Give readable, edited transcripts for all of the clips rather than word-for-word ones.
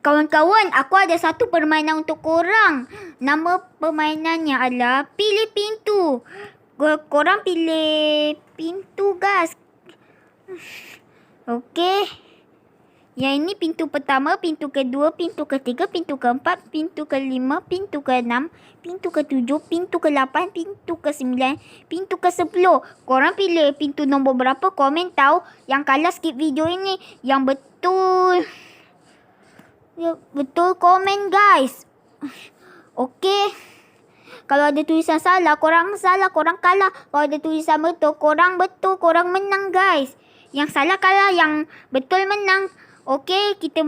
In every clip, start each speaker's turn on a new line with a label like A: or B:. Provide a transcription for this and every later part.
A: Kawan-kawan, aku ada satu permainan untuk korang. Nama permainannya adalah pilih pintu. Korang pilih pintu, guys. Okey. Yang ini pintu pertama, pintu kedua, pintu ketiga, pintu keempat, pintu kelima, pintu keenam, pintu ketujuh, pintu ke-8, pintu ke-9, pintu ke-10. Korang pilih pintu nombor berapa, komen tahu. Yang kalah skip video ini. Yang betul, ya, betul komen, guys. Okey. Kalau ada tulisan salah, korang salah, korang kalah. Kalau ada tulisan betul, korang betul, korang menang, guys. Yang salah kalah, yang betul menang. Okey, kita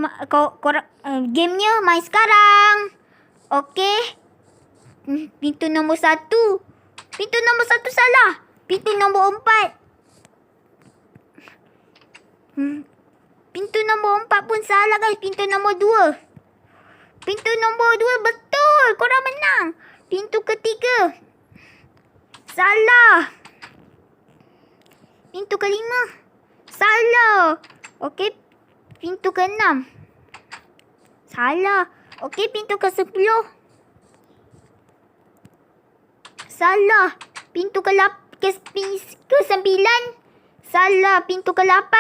A: gamenya main sekarang. Okey. Pintu nombor 1. Pintu nombor 1 salah. Pintu nombor 4. Pintu nombor 4 pun salah, guys. Pintu nombor 2. Pintu nombor 2 betul. Korang menang. Pintu ketiga salah. Pintu kelima salah. Okey. Pintu ke-6 salah. Okey, pintu ke-10 salah. Pintu ke-9 salah. Pintu ke-8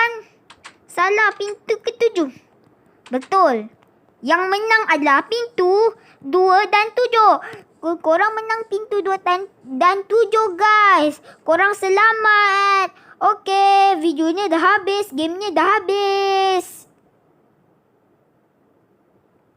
A: salah. Pintu ke-7 betul. Yang menang adalah pintu 2 dan 7. Korang menang pintu 2 dan 7, guys. Korang selamat. Okey, videonya dah habis. Gamenya dah habis.